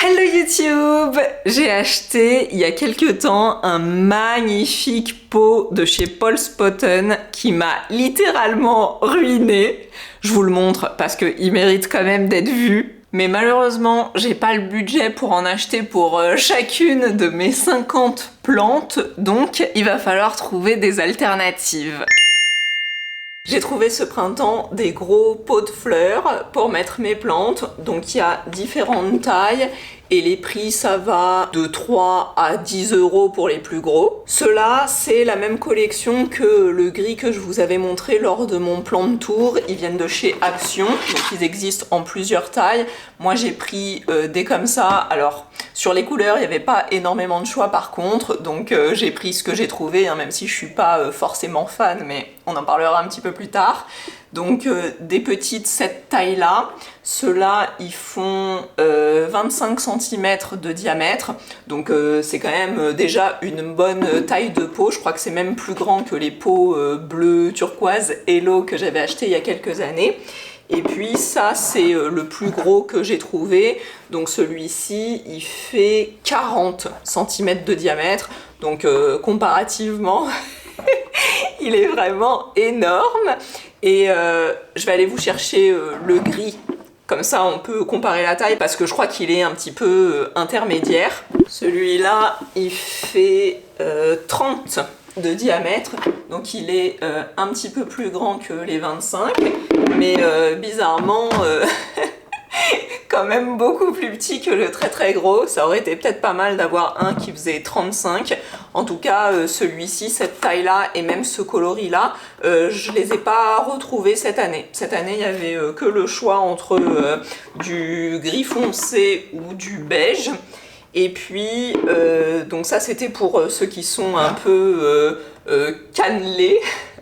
Hello YouTube! J'ai acheté il y a quelques temps un magnifique pot de chez Paul Spotten qui m'a littéralement ruiné. Je vous le montre parce qu'il mérite quand même d'être vu. Mais malheureusement, j'ai pas le budget pour en acheter pour chacune de mes 50 plantes, donc il va falloir trouver des alternatives. J'ai trouvé ce printemps des gros pots de fleurs pour mettre mes plantes, donc il y a différentes tailles et les prix ça va de 3 à 10 € pour les plus gros. Ceux-là, c'est la même collection que le gris que je vous avais montré lors de mon plan de tour. Ils viennent de chez Action, donc ils existent en plusieurs tailles. Moi j'ai pris des comme ça. Alors sur les couleurs, il n'y avait pas énormément de choix par contre, donc j'ai pris ce que j'ai trouvé, hein, même si je suis pas forcément fan, mais on en parlera un petit peu plus tard. Donc des petites cette taille-là. Ceux-là, ils font 25 cm de diamètre. Donc c'est quand même déjà une bonne taille de pot. Je crois que c'est même plus grand que les pots bleu turquoise Hello que j'avais acheté il y a quelques années. Et puis ça, c'est le plus gros que j'ai trouvé. Donc celui-ci, il fait 40 cm de diamètre. Donc comparativement, il est vraiment énorme. Et je vais aller vous chercher le gris. Comme ça, on peut comparer la taille parce que je crois qu'il est un petit peu intermédiaire. Celui-là, il fait 30 de diamètre. Donc il est un petit peu plus grand que les 25. Mais bizarrement, quand même beaucoup plus petit que le très très gros. Ça aurait été peut-être pas mal d'avoir un qui faisait 35. En tout cas, celui-ci, cette taille-là et même ce coloris-là, je les ai pas retrouvés cette année. Cette année, il y avait que le choix entre du gris foncé ou du beige. Et puis, donc ça, c'était pour ceux qui sont un peu cannelés.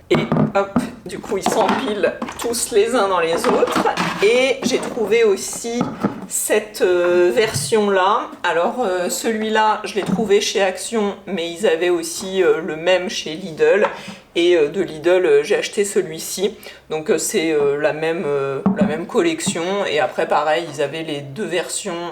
Et hop, du coup, ils s'empilent tous les uns dans les autres. Et j'ai trouvé aussi cette version-là. Alors, celui-là, je l'ai trouvé chez Action, mais ils avaient aussi le même chez Lidl. Et de Lidl, j'ai acheté celui-ci. Donc, c'est la même collection. Et après, pareil, ils avaient les deux versions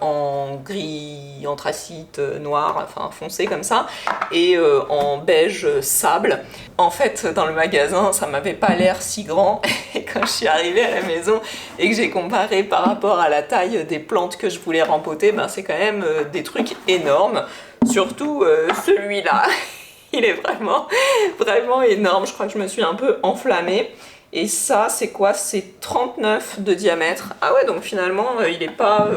en gris, anthracite, noir, enfin foncé comme ça, et en beige sable. En fait, dans le magasin, ça m'avait pas l'air si grand. Et quand je suis arrivée à la maison et que j'ai comparé par rapport à la taille des plantes que je voulais rempoter, ben c'est quand même des trucs énormes. Surtout celui-là. Il est vraiment, vraiment énorme. Je crois que je me suis un peu enflammée. Et ça, c'est quoi? C'est 39 de diamètre. Ah ouais, donc finalement, il n'est pas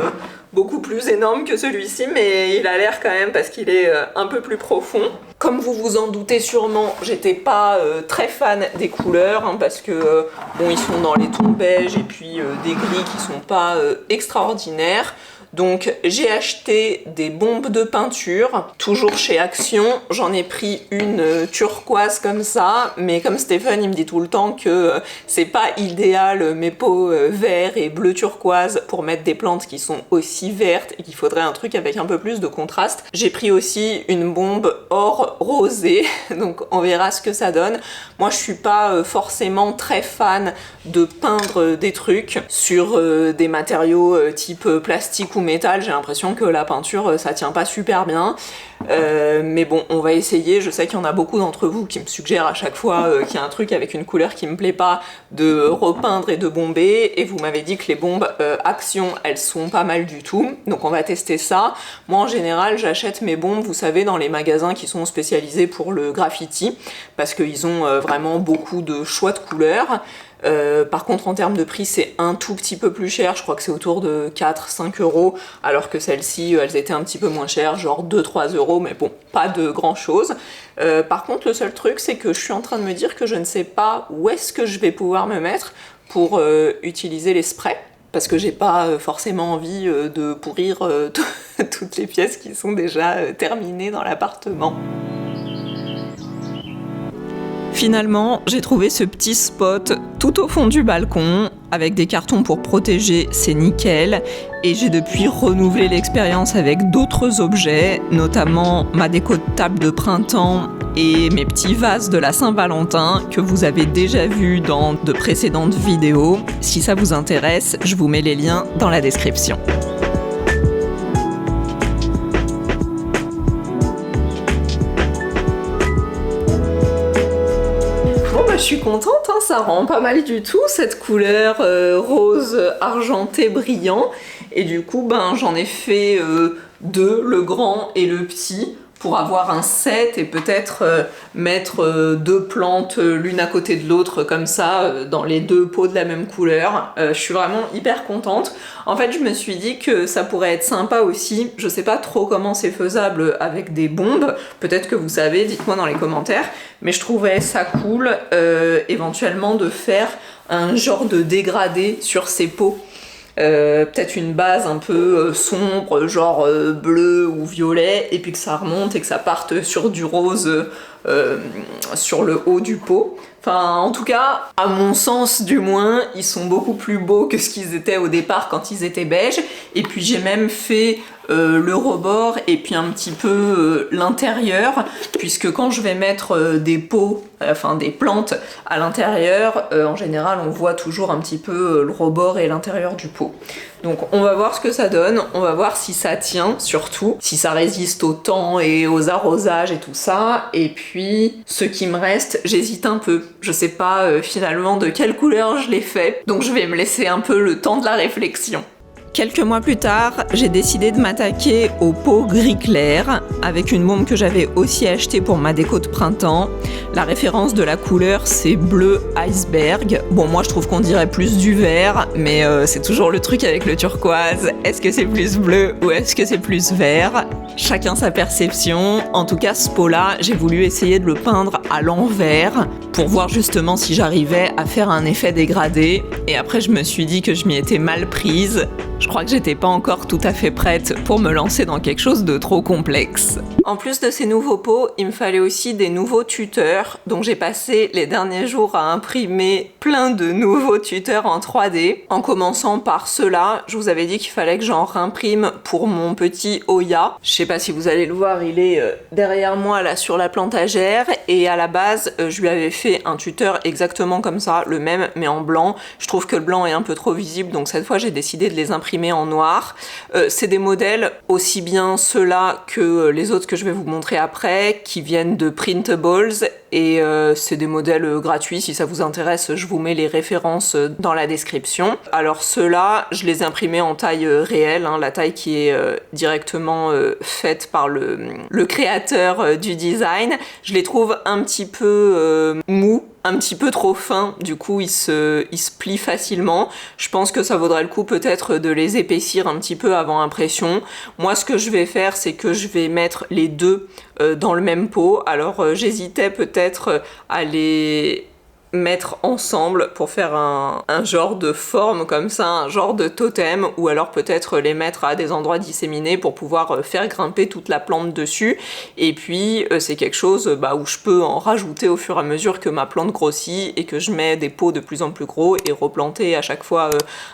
beaucoup plus énorme que celui-ci, mais il a l'air quand même parce qu'il est un peu plus profond. Comme vous vous en doutez sûrement, j'étais pas très fan des couleurs, hein, parce que bon, ils sont dans les tons beige et puis des gris qui sont pas extraordinaires. Donc j'ai acheté des bombes de peinture, toujours chez Action. J'en ai pris une turquoise comme ça, mais comme Stéphane il me dit tout le temps que c'est pas idéal mes pots verts et bleu turquoise pour mettre des plantes qui sont aussi vertes et qu'il faudrait un truc avec un peu plus de contraste. J'ai pris aussi une bombe or rosé, donc on verra ce que ça donne. Moi je suis pas forcément très fan de peindre des trucs sur des matériaux type plastique ou métal. J'ai l'impression que la peinture ça tient pas super bien, mais bon, on va essayer. Je sais qu'il y en a beaucoup d'entre vous qui me suggèrent à chaque fois qu'il y a un truc avec une couleur qui me plaît pas de repeindre et de bomber, et vous m'avez dit que les bombes Action elles sont pas mal du tout, donc on va tester ça. Moi en général j'achète mes bombes, vous savez, dans les magasins qui sont spécialisés pour le graffiti parce qu'ils ont vraiment beaucoup de choix de couleurs. Par contre en termes de prix c'est un tout petit peu plus cher, je crois que c'est autour de 4-5 €, alors que celles-ci elles étaient un petit peu moins chères, genre 2-3 €, mais bon, pas de grand chose. Par contre le seul truc c'est que je suis en train de me dire que je ne sais pas où est-ce que je vais pouvoir me mettre pour utiliser les sprays, parce que j'ai pas forcément envie de pourrir toutes les pièces qui sont déjà terminées dans l'appartement. Finalement, j'ai trouvé ce petit spot tout au fond du balcon, avec des cartons pour protéger, c'est nickel. Et j'ai depuis renouvelé l'expérience avec d'autres objets, notamment ma déco de table de printemps et mes petits vases de la Saint-Valentin que vous avez déjà vus dans de précédentes vidéos. Si ça vous intéresse, je vous mets les liens dans la description. suis contente, hein, ça rend pas mal du tout cette couleur rose argenté brillant. Et du coup, j'en ai fait deux, le grand et le petit, pour avoir un set et peut-être mettre deux plantes l'une à côté de l'autre comme ça dans les deux pots de la même couleur. Je suis vraiment hyper contente. En fait, je me suis dit que ça pourrait être sympa aussi. Je sais pas trop comment c'est faisable avec des bombes. Peut-être que vous savez, dites-moi dans les commentaires. Mais je trouverais ça cool éventuellement de faire un genre de dégradé sur ces pots. Peut-être une base un peu sombre, genre bleu ou violet, et puis que ça remonte et que ça parte sur du rose sur le haut du pot. Enfin, en tout cas, à mon sens du moins, ils sont beaucoup plus beaux que ce qu'ils étaient au départ quand ils étaient beiges. Et puis j'ai même fait le rebord et puis un petit peu l'intérieur, puisque quand je vais mettre des pots, enfin des plantes à l'intérieur, en général on voit toujours un petit peu le rebord et l'intérieur du pot. Donc on va voir ce que ça donne, on va voir si ça tient surtout, si ça résiste au temps et aux arrosages et tout ça. Et puis ce qui me reste, j'hésite un peu. Je sais pas finalement de quelle couleur je l'ai fait, donc je vais me laisser un peu le temps de la réflexion. Quelques mois plus tard, j'ai décidé de m'attaquer au pot gris clair avec une bombe que j'avais aussi achetée pour ma déco de printemps. La référence de la couleur, c'est bleu iceberg. Bon, moi je trouve qu'on dirait plus du vert, mais c'est toujours le truc avec le turquoise. Est-ce que c'est plus bleu ou est-ce que c'est plus vert? Chacun sa perception. En tout cas, ce pot-là, j'ai voulu essayer de le peindre à l'envers pour voir justement si j'arrivais à faire un effet dégradé. Et après, je me suis dit que je m'y étais mal prise. Je crois que j'étais pas encore tout à fait prête pour me lancer dans quelque chose de trop complexe. En plus de ces nouveaux pots, il me fallait aussi des nouveaux tuteurs. Donc j'ai passé les derniers jours à imprimer plein de nouveaux tuteurs en 3D. En commençant par ceux-là, je vous avais dit qu'il fallait que j'en réimprime pour mon petit Oya. Je sais pas si vous allez le voir, il est derrière moi là sur la plantagère. Et à la base, je lui avais fait un tuteur exactement comme ça, le même mais en blanc. Je trouve que le blanc est un peu trop visible, donc cette fois j'ai décidé de les imprimer en noir. C'est des modèles, aussi bien ceux-là que les autres que je vais vous montrer après, qui viennent de Printables, et c'est des modèles gratuits. Si ça vous intéresse, je vous mets les références dans la description. Alors ceux-là, je les ai imprimés en taille réelle, hein, la taille qui est directement faite par le créateur du design. Je les trouve un petit peu mous, un petit peu trop fin, du coup ils se plient facilement. Je pense que ça vaudrait le coup peut-être de les épaissir un petit peu avant impression. Moi ce que je vais faire, c'est que je vais mettre les deux dans le même pot. Alors j'hésitais peut-être à les mettre ensemble pour faire un genre de forme comme ça, un genre de totem, ou alors peut-être les mettre à des endroits disséminés pour pouvoir faire grimper toute la plante dessus. Et puis c'est quelque chose où je peux en rajouter au fur et à mesure que ma plante grossit et que je mets des pots de plus en plus gros, et replanter à chaque fois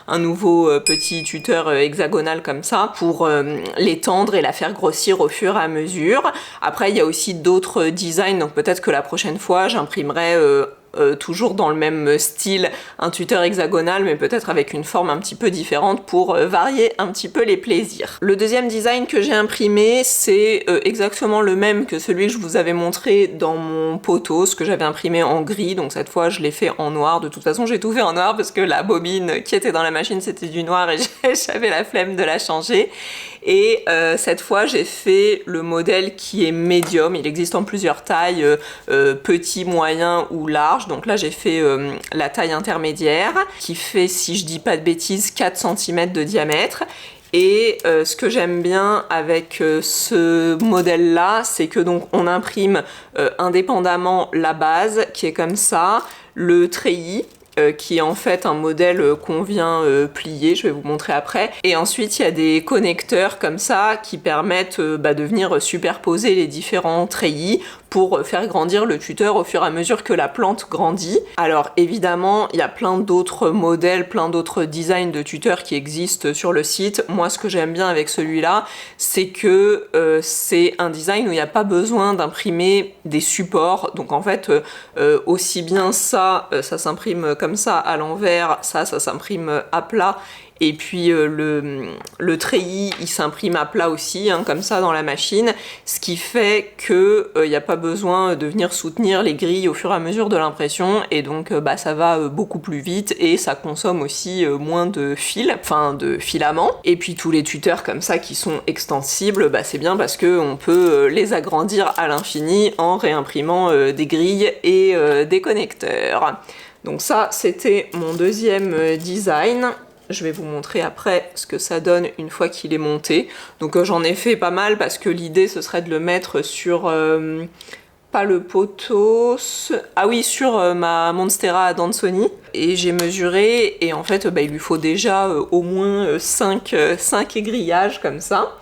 un nouveau petit tuteur hexagonal comme ça pour l'étendre et la faire grossir au fur et à mesure. Après il y a aussi d'autres designs, donc peut-être que la prochaine fois j'imprimerai toujours dans le même style, un tuteur hexagonal, mais peut-être avec une forme un petit peu différente pour varier un petit peu les plaisirs. Le deuxième design que j'ai imprimé, c'est exactement le même que celui que je vous avais montré dans mon poteau, ce que j'avais imprimé en gris, donc cette fois je l'ai fait en noir. De toute façon j'ai tout fait en noir parce que la bobine qui était dans la machine c'était du noir et j'avais la flemme de la changer. Et cette fois j'ai fait le modèle qui est médium. Il existe en plusieurs tailles, petit, moyen ou large. Donc là j'ai fait la taille intermédiaire qui fait, si je dis pas de bêtises, 4 cm de diamètre. Et ce que j'aime bien avec ce modèle là, c'est que donc on imprime indépendamment la base qui est comme ça, le treillis qui est en fait un modèle qu'on vient plier, je vais vous montrer après. Et ensuite il y a des connecteurs comme ça qui permettent de venir superposer les différents treillis pour faire grandir le tuteur au fur et à mesure que la plante grandit. Alors évidemment, il y a plein d'autres modèles, plein d'autres designs de tuteurs qui existent sur le site. Moi, ce que j'aime bien avec celui-là, c'est que c'est un design où il n'y a pas besoin d'imprimer des supports. Donc en fait, aussi bien ça s'imprime comme ça à l'envers, ça s'imprime à plat. Et puis le treillis, il s'imprime à plat aussi, hein, comme ça dans la machine, ce qui fait que il n'y a pas besoin de venir soutenir les grilles au fur et à mesure de l'impression, et donc ça va beaucoup plus vite et ça consomme aussi moins de fils, enfin de filaments. Et puis tous les tuteurs comme ça qui sont extensibles, c'est bien parce que on peut les agrandir à l'infini en réimprimant des grilles et des connecteurs. Donc ça, c'était mon deuxième design. Je vais vous montrer après ce que ça donne une fois qu'il est monté. Donc j'en ai fait pas mal parce que l'idée ce serait de le mettre sur... pas le poteau... Ah oui, sur ma Monstera Adansonii. Et j'ai mesuré et en fait il lui faut déjà au moins 5 aigrillages comme ça.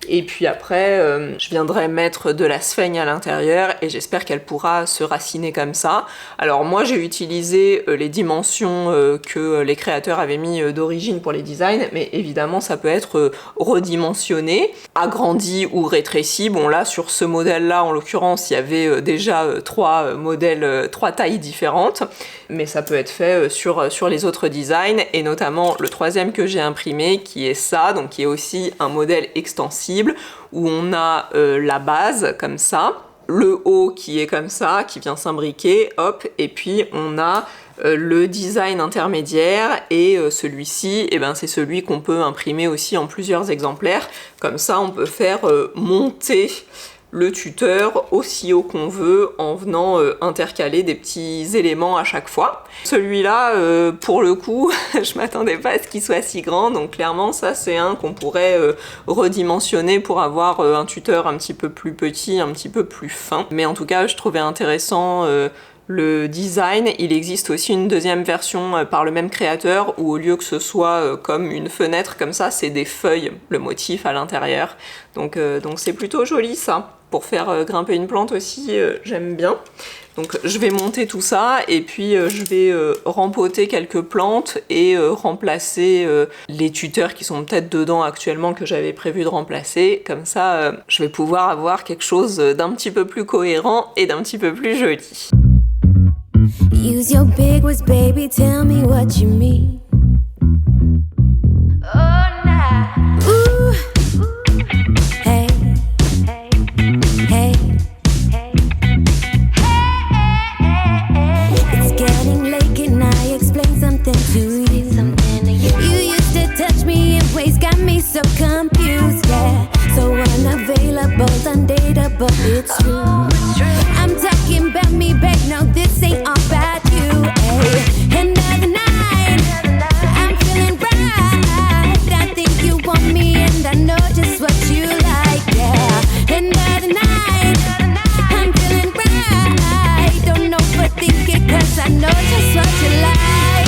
Et puis après, je viendrai mettre de la sphaigne à l'intérieur et j'espère qu'elle pourra se raciner comme ça. Alors moi, j'ai utilisé les dimensions que les créateurs avaient mis d'origine pour les designs, mais évidemment, ça peut être redimensionné, agrandi ou rétréci. Bon là, sur ce modèle-là, en l'occurrence, il y avait déjà 3 modèles, 3 tailles différentes, mais ça peut être fait sur les autres designs, et notamment le troisième que j'ai imprimé, qui est ça, donc qui est aussi un modèle extensible, où on a la base comme ça, le haut qui est comme ça, qui vient s'imbriquer, hop, et puis on a le design intermédiaire, et celui-ci, c'est celui qu'on peut imprimer aussi en plusieurs exemplaires. Comme ça, on peut faire monter le tuteur aussi haut qu'on veut en venant intercaler des petits éléments à chaque fois. Celui-là, pour le coup, je m'attendais pas à ce qu'il soit si grand, donc clairement ça c'est un qu'on pourrait redimensionner pour avoir un tuteur un petit peu plus petit, un petit peu plus fin. Mais en tout cas, je trouvais intéressant le design. Il existe aussi une deuxième version par le même créateur où au lieu que ce soit comme une fenêtre comme ça, c'est des feuilles, le motif à l'intérieur. Donc c'est plutôt joli ça. Pour faire grimper une plante aussi, j'aime bien. Donc je vais monter tout ça et puis je vais rempoter quelques plantes et remplacer les tuteurs qui sont peut-être dedans actuellement que j'avais prévu de remplacer. Comme ça, je vais pouvoir avoir quelque chose d'un petit peu plus cohérent et d'un petit peu plus joli. Use your big words, baby, tell me what you mean. Oh, nah. Ooh. Hey. Hey. It's getting late, can I explain something to you? You used to touch me in ways, got me so confused, yeah. So unavailable, undateable, it's true. I'm talking about me, babe, no, this ain't all about you, ay. Another night, I'm feeling right. I think you want me and I know just what you like, yeah. Another night, I'm feeling right. Don't overthink it, cause I know just what you like.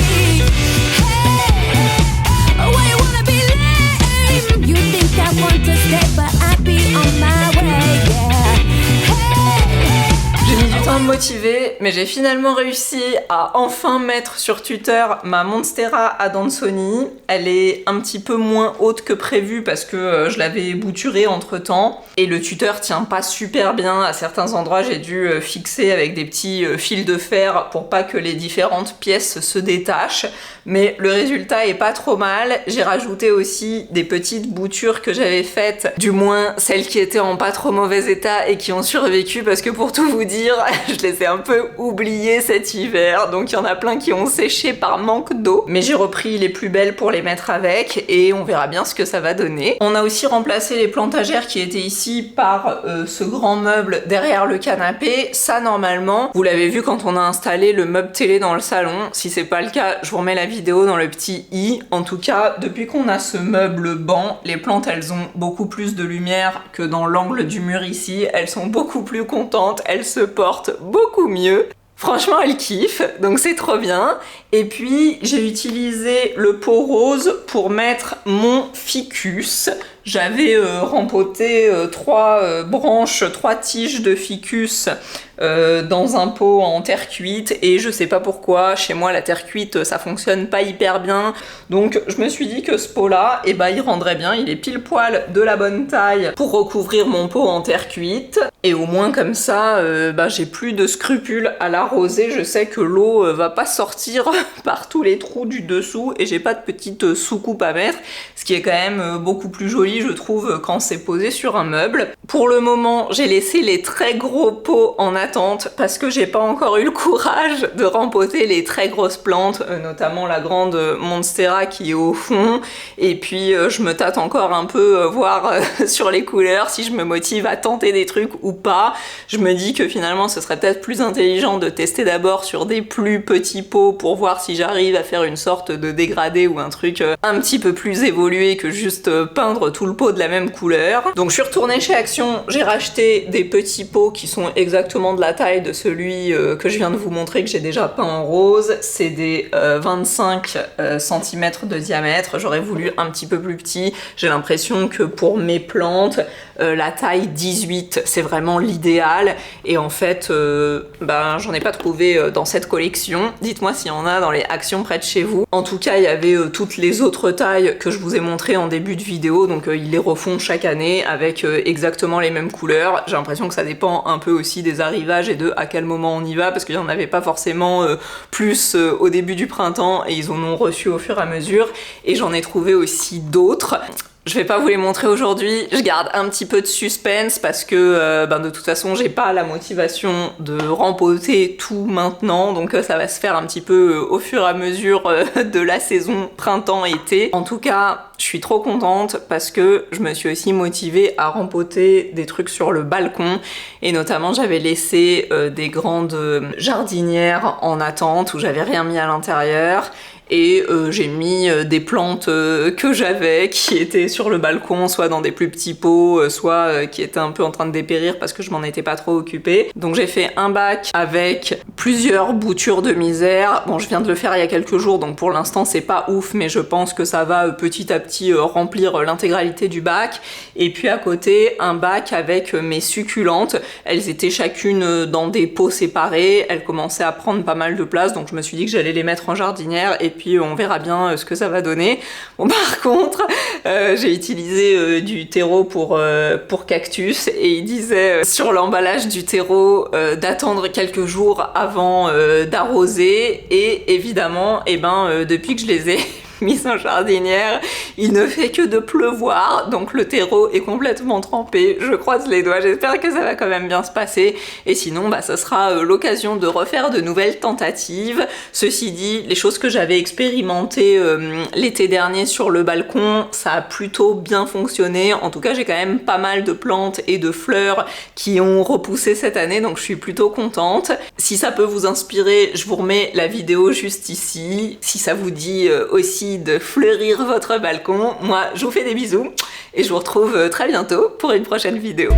Hey, why you wanna be lame? You think I want to stay, but I'll be on my way, yeah. J'ai mis du temps à me motiver, mais j'ai finalement réussi à enfin mettre sur tuteur ma Monstera Adansonii. Elle est un petit peu moins haute que prévu parce que je l'avais bouturée entre temps. Et le tuteur tient pas super bien. À certains endroits, j'ai dû fixer avec des petits fils de fer pour pas que les différentes pièces se détachent. Mais le résultat est pas trop mal. J'ai rajouté aussi des petites boutures que j'avais faites, du moins celles qui étaient en pas trop mauvais état et qui ont survécu, parce que pour tout vous dire, je les ai un peu oubliées cet hiver, donc il y en a plein qui ont séché par manque d'eau. Mais j'ai repris les plus belles pour les mettre avec et on verra bien ce que ça va donner. On a aussi remplacé les plantagères qui étaient ici par ce grand meuble derrière le canapé. Ça, normalement, vous l'avez vu quand on a installé le meuble télé dans le salon. Si c'est pas le cas, je vous remets la vidéo dans le petit i. En tout cas, depuis qu'on a ce meuble banc, les plantes elles ont beaucoup plus de lumière que dans l'angle du mur ici. Elles sont beaucoup plus contentes, elles se portent beaucoup mieux. Franchement, elles kiffent, donc c'est trop bien. Et puis, j'ai utilisé le pot rose pour mettre mon ficus. J'avais rempoté 3 branches, 3 tiges de ficus dans un pot en terre cuite et je sais pas pourquoi, chez moi la terre cuite ça fonctionne pas hyper bien. Donc je me suis dit que ce pot là, et bah il rendrait bien, il est pile poil de la bonne taille pour recouvrir mon pot en terre cuite. Et au moins comme ça, bah j'ai plus de scrupules à l'arroser, je sais que l'eau va pas sortir par tous les trous du dessous et j'ai pas de petite soucoupe à mettre, ce qui est quand même beaucoup plus joli je trouve quand c'est posé sur un meuble. Pour le moment, j'ai laissé les très gros pots en attente parce que j'ai pas encore eu le courage de rempoter les très grosses plantes, notamment la grande Monstera qui est au fond, et puis je me tâte encore un peu voir sur les couleurs si je me motive à tenter des trucs ou pas. Je me dis que finalement ce serait peut-être plus intelligent de tester d'abord sur des plus petits pots pour voir si j'arrive à faire une sorte de dégradé ou un truc un petit peu plus évolué que juste peindre tout le pot de la même couleur. Donc je suis retournée chez Action, j'ai racheté des petits pots qui sont exactement de la taille de celui que je viens de vous montrer que j'ai déjà peint en rose. C'est des 25 cm de diamètre, j'aurais voulu un petit peu plus petit. J'ai l'impression que pour mes plantes, la taille 18 c'est vraiment l'idéal et en fait ben j'en ai pas trouvé dans cette collection. Dites-moi s'il y en a dans les Actions près de chez vous. En tout cas il y avait toutes les autres tailles que je vous ai montrées en début de vidéo, donc ils les refont chaque année avec exactement les mêmes couleurs. J'ai l'impression que ça dépend un peu aussi des arrivages et de à quel moment on y va, parce qu'il n'y en avait pas forcément plus au début du printemps et ils en ont reçu au fur et à mesure, et j'en ai trouvé aussi d'autres. Je vais pas vous les montrer aujourd'hui, je garde un petit peu de suspense parce que ben de toute façon j'ai pas la motivation de rempoter tout maintenant, donc ça va se faire un petit peu au fur et à mesure de la saison printemps-été. En tout cas, je suis trop contente parce que je me suis aussi motivée à rempoter des trucs sur le balcon, et notamment j'avais laissé des grandes jardinières en attente où j'avais rien mis à l'intérieur. Et j'ai mis des plantes que j'avais, qui étaient sur le balcon, soit dans des plus petits pots, soit qui étaient un peu en train de dépérir parce que je m'en étais pas trop occupée. Donc j'ai fait un bac avec plusieurs boutures de misère. Bon, je viens de le faire il y a quelques jours, donc pour l'instant c'est pas ouf, mais je pense que ça va petit à petit remplir l'intégralité du bac. Et puis à côté, un bac avec mes succulentes. Elles étaient chacune dans des pots séparés, elles commençaient à prendre pas mal de place, donc je me suis dit que j'allais les mettre en jardinière, et puis on verra bien ce que ça va donner. Bon, par contre, j'ai utilisé du terreau pour cactus, et il disait sur l'emballage du terreau d'attendre quelques jours avant d'arroser, et évidemment, depuis que je les ai mise en jardinière, il ne fait que de pleuvoir, donc le terreau est complètement trempé. Je croise les doigts, j'espère que ça va quand même bien se passer, et sinon bah ça sera l'occasion de refaire de nouvelles tentatives. Ceci dit, les choses que j'avais expérimentées l'été dernier sur le balcon, ça a plutôt bien fonctionné. En tout cas, j'ai quand même pas mal de plantes et de fleurs qui ont repoussé cette année, donc je suis plutôt contente. Si ça peut vous inspirer, je vous remets la vidéo juste ici. Si ça vous dit aussi de fleurir votre balcon, moi je vous fais des bisous et je vous retrouve très bientôt pour une prochaine vidéo.